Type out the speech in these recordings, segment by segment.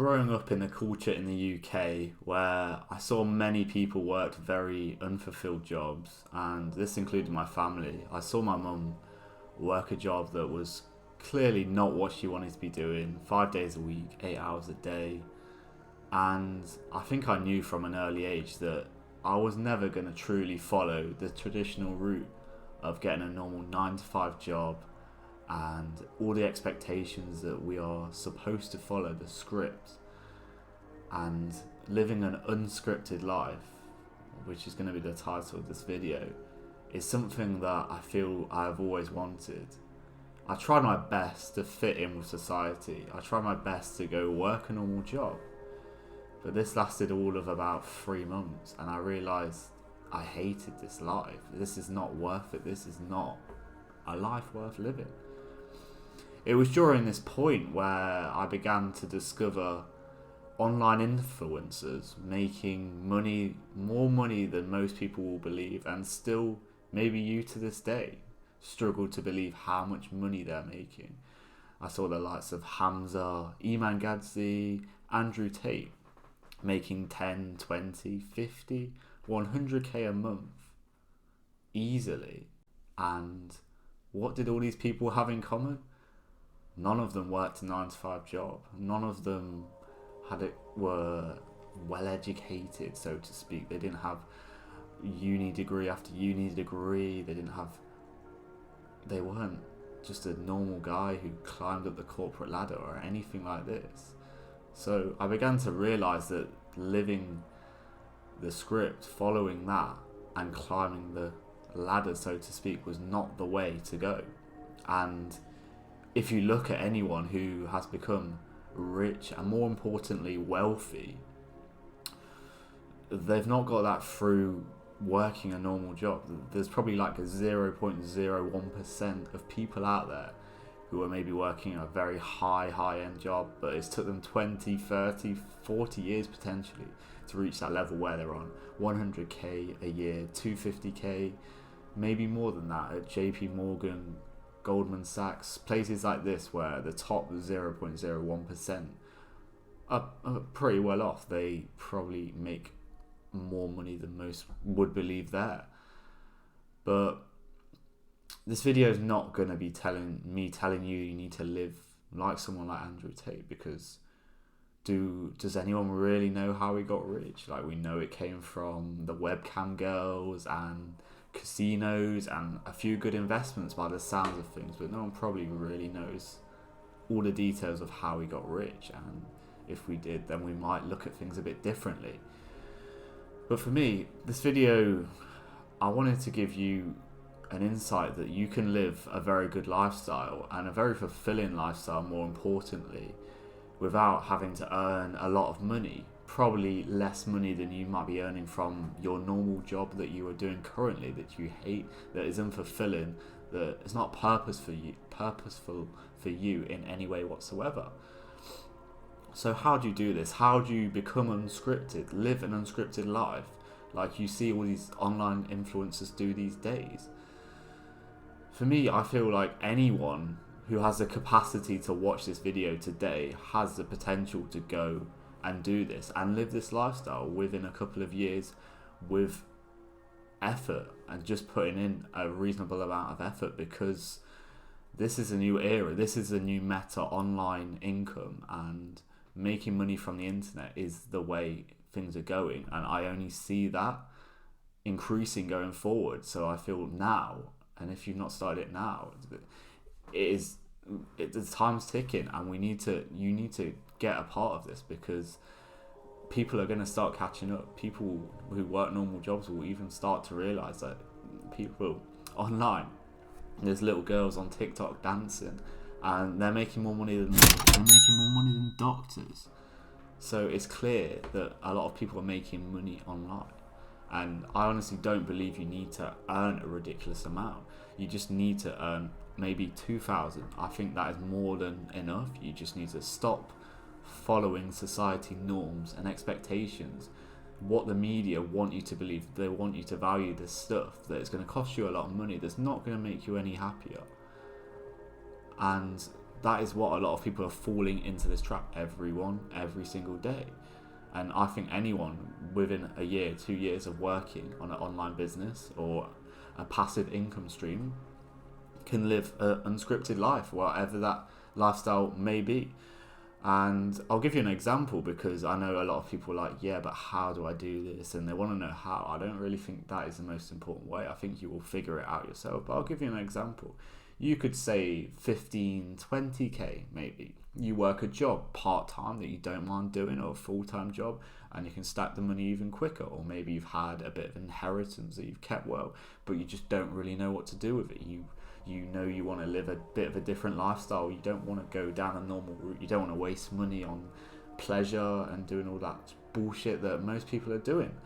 growing up in a culture in the UK where I saw many people worked very unfulfilled jobs, and this included my family. I saw my mum work a job that was clearly not what she wanted to be doing, 5 days a week, 8 hours a day. And I think I knew from an early age that I was never going to truly follow the traditional route of getting a normal 9 to 5 job and all the expectations that we are supposed to follow, the script, and living an unscripted life, which is going to be the title of this video, is something that I feel I've always wanted. I tried my best to fit in with society. I tried my best to go work a normal job. But this lasted all of about 3 months, and I realised I hated this life. This is not worth it. This is not a life worth living. It was during this point where I began to discover online influencers making money, more money than most people will believe, and still, maybe you to this day, struggle to believe how much money they're making. I saw the likes of Hamza, Iman Gadzi, Andrew Tate making 10, 20, 50, 100k a month easily. And what did all these people have in common? None of them worked a 9 to 5 job. None of them were well educated, so to speak. They didn't have uni degree after uni degree. They weren't just a normal guy who climbed up the corporate ladder or anything like this. So I began to realise that living the script, following that and climbing the ladder, so to speak, was not the way to go. And if you look at anyone who has become rich and, more importantly, wealthy, they've not got that through working a normal job. There's probably like a 0.01% of people out there who are maybe working a very high-end job, but it's took them 20, 30, 40 years potentially to reach that level where they're on 100k a year, 250k, maybe more than that at JP Morgan, Goldman Sachs, places like this where the top 0.01% are pretty well off. They probably make more money than most would believe there. But this video is not going to be telling you you need to live like someone like Andrew Tate, because does anyone really know how he got rich? Like, we know it came from the webcam girls and casinos and a few good investments by the sounds of things, but no one probably really knows all the details of how he got rich, and if we did, then we might look at things a bit differently. But for me, this video, I wanted to give you an insight that you can live a very good lifestyle, and a very fulfilling lifestyle, more importantly, without having to earn a lot of money. Probably less money than you might be earning from your normal job that you are doing currently, that you hate, that is unfulfilling, that is not purposeful for you in any way whatsoever. So how do you do this? How do you become unscripted, live an unscripted life like you see all these online influencers do these days? For me, I feel like anyone who has the capacity to watch this video today has the potential to go and do this and live this lifestyle within a couple of years with effort, and just putting in a reasonable amount of effort, because this is a new era. This is a new meta. Online income and making money from the internet is the way things are going, and I only see that increasing going forward. So I feel now, and if you've not started it now, the time's ticking, and you need to get a part of this, because people are going to start catching up. People who work normal jobs will even start to realise that people online, there's little girls on TikTok dancing, and they're making more money than doctors. So it's clear that a lot of people are making money online, and I honestly don't believe you need to earn a ridiculous amount. You just need to earn maybe 2,000. I think that is more than enough. You just need to stop following society norms and expectations, what the media want you to believe. They want you to value this stuff that is going to cost you a lot of money, that's not going to make you any happier. And that is what a lot of people are falling into this trap. Every single day. And I think anyone within a year, 2 years of working on an online business or a passive income stream can live an unscripted life, whatever that lifestyle may be. And I'll give you an example, because I know a lot of people are like, yeah, but how do I do this? And they want to know how. I don't really think that is the most important way. I think you will figure it out yourself. But I'll give you an example. You could say 15, 20k maybe. You work a job part-time that you don't mind doing, or a full-time job, and you can stack the money even quicker. Or maybe you've had a bit of inheritance that you've kept well, but you just don't really know what to do with it. You know you want to live a bit of a different lifestyle. You don't want to go down a normal route. You don't want to waste money on pleasure and doing all that bullshit that most people are doing.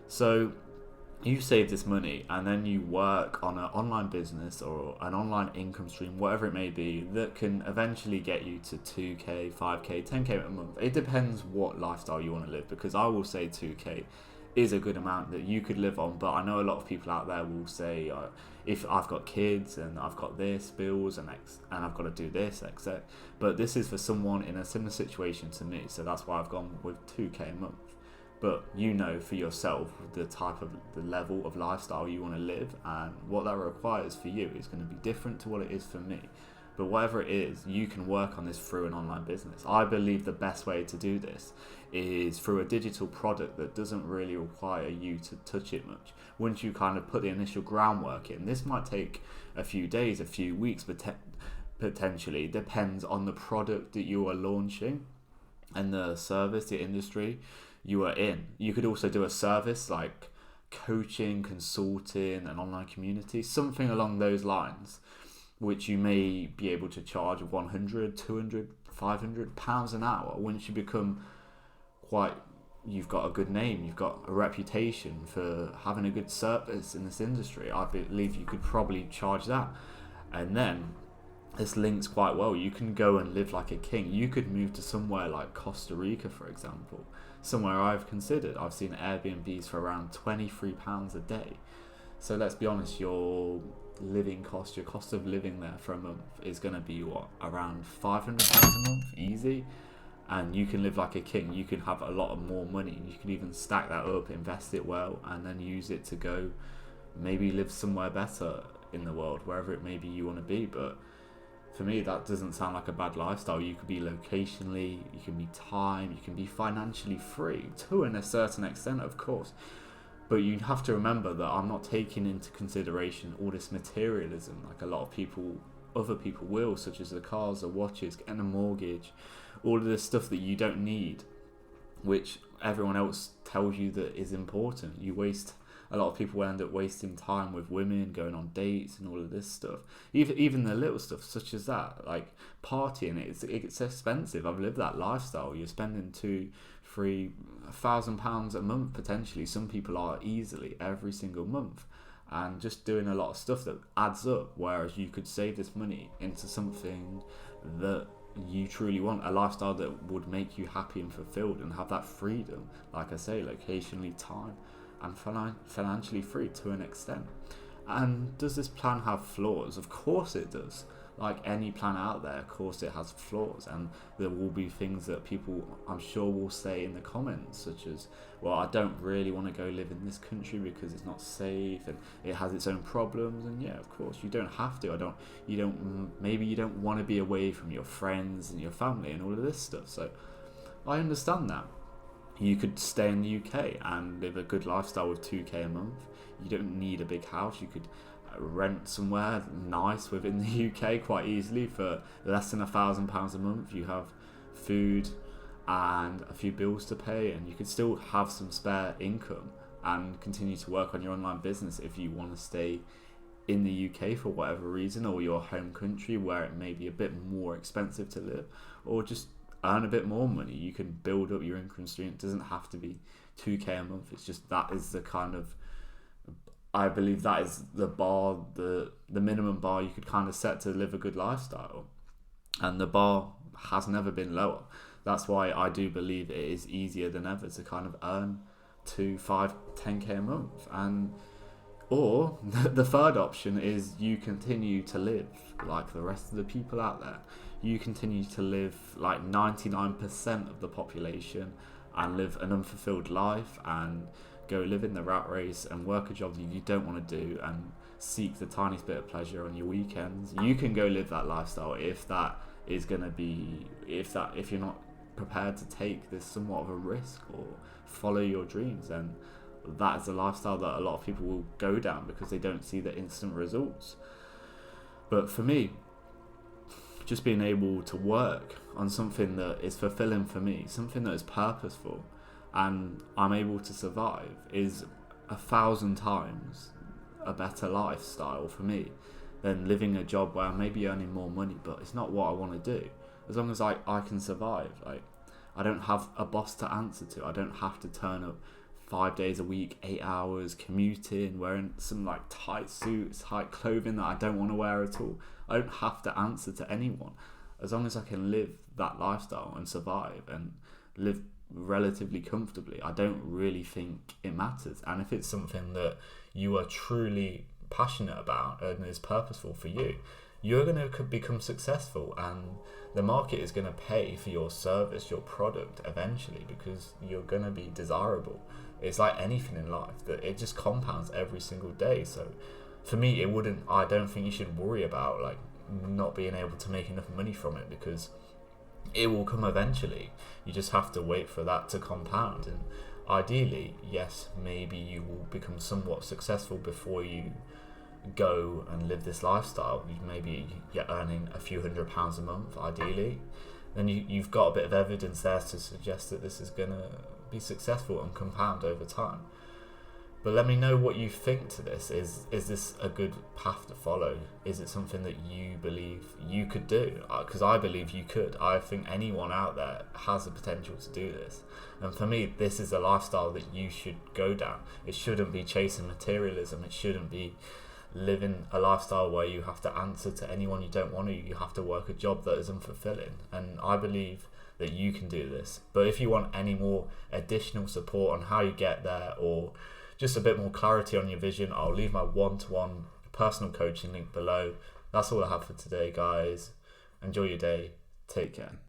So you save this money, and then you work on an online business or an online income stream, whatever it may be, that can eventually get you to 2k, 5k, 10k a month. It depends what lifestyle you want to live, because I will say 2k is a good amount that you could live on. But I know a lot of people out there will say, if I've got kids and I've got this, bills and I've got to do this, etc. But this is for someone in a similar situation to me, so that's why I've gone with 2k a month. But you know for yourself the level of lifestyle you want to live, and what that requires for you is going to be different to what it is for me. But whatever it is, you can work on this through an online business. I believe the best way to do this is through a digital product that doesn't really require you to touch it much. Once you kind of put the initial groundwork in, this might take a few days, a few weeks, but potentially depends on the product that you are launching and the service, the industry you are in. You could also do a service like coaching, consulting, an online community, something along those lines, which you may be able to charge 100, 200, 500 pounds an hour. Once you become you've got a good name, you've got a reputation for having a good service in this industry, I believe you could probably charge that. And then this links quite well. You can go and live like a king. You could move to somewhere like Costa Rica, for example, somewhere I've considered. I've seen Airbnbs for around £23 a day. So let's be honest, your living cost, your cost of living there for a month is going to be around £500 a month, easy. And you can live like a king. You can have a lot of more money. You can even stack that up, invest it well, and then use it to go maybe live somewhere better in the world, wherever it may be you want to be. But for me, that doesn't sound like a bad lifestyle. You could be locationally, you can be time, you can be financially free to a certain extent, of course. But you have to remember that I'm not taking into consideration all this materialism like a lot of other people will, such as the cars, the watches, getting a mortgage, all of this stuff that you don't need, which everyone else tells you that is important. A lot of people end up wasting time with women, going on dates and all of this stuff. Even the little stuff such as that, like partying, it's expensive. I've lived that lifestyle. You're spending £2,000-3,000 a month potentially. Some people are easily every single month, and just doing a lot of stuff that adds up. Whereas you could save this money into something that you truly want, a lifestyle that would make you happy and fulfilled and have that freedom, like I say, locationally, time, and financially free to an extent. And does this plan have flaws? Of course it does. Like any plan out there, of course it has flaws, and there will be things that people, I'm sure, will say in the comments, such as, well, I don't really want to go live in this country because it's not safe and it has its own problems. And yeah, of course, you don't have to. Maybe you don't want to be away from your friends and your family and all of this stuff. So I understand that. You could stay in the UK and live a good lifestyle with 2k a month. You don't need a big house. You could rent somewhere nice within the UK quite easily for less than £1,000 a month. You have food and a few bills to pay, and you could still have some spare income and continue to work on your online business if you want to stay in the UK for whatever reason, or your home country where it may be a bit more expensive to live, or just earn a bit more money. You can build up your income stream. It doesn't have to be 2k a month. It's just that is the kind of, I believe that is the bar, the minimum bar you could kind of set to live a good lifestyle. And the bar has never been lower. That's why I do believe it is easier than ever to kind of earn 2, 5, 10k a month. Or the third option is you continue to live like the rest of the people out there you continue to live like 99% of the population and live an unfulfilled life and go live in the rat race and work a job that you don't want to do and seek the tiniest bit of pleasure on your weekends. You can go live that lifestyle if you're not prepared to take this somewhat of a risk or follow your dreams, and that is a lifestyle that a lot of people will go down because they don't see the instant results. But for me, just being able to work on something that is fulfilling for me, something that is purposeful, and I'm able to survive is 1,000 times a better lifestyle for me than living a job where I may be earning more money, but it's not what I want to do. As long as I can survive, like, I don't have a boss to answer to. I don't have to turn up 5 days a week, 8 hours, commuting, wearing some like tight suits, tight clothing that I don't want to wear at all. I don't have to answer to anyone. As long as I can live that lifestyle and survive and live relatively comfortably, I don't really think it matters. And if it's something that you are truly passionate about and is purposeful for you, you're going to become successful, and the market is going to pay for your service, your product eventually, because you're going to be desirable. It's like anything in life, that it just compounds every single day. So for me, I don't think you should worry about like not being able to make enough money from it, because it will come eventually. You just have to wait for that to compound, and ideally, yes, maybe you will become somewhat successful before you go and live this lifestyle. Maybe you're earning a few £100s a month ideally, then you've got a bit of evidence there to suggest that this is going to be successful and compound over time. But let me know what you think to this. Is this a good path to follow? Is it something that you believe you could do? Because I believe you could. I think anyone out there has the potential to do this. And for me, this is a lifestyle that you should go down. It shouldn't be chasing materialism. It shouldn't be living a lifestyle where you have to answer to anyone you don't want to. You have to work a job that is unfulfilling. And I believe that you can do this. But if you want any more additional support on how you get there, or just a bit more clarity on your vision, I'll leave my one-to-one personal coaching link below. That's all I have for today, guys. Enjoy your day. Take care.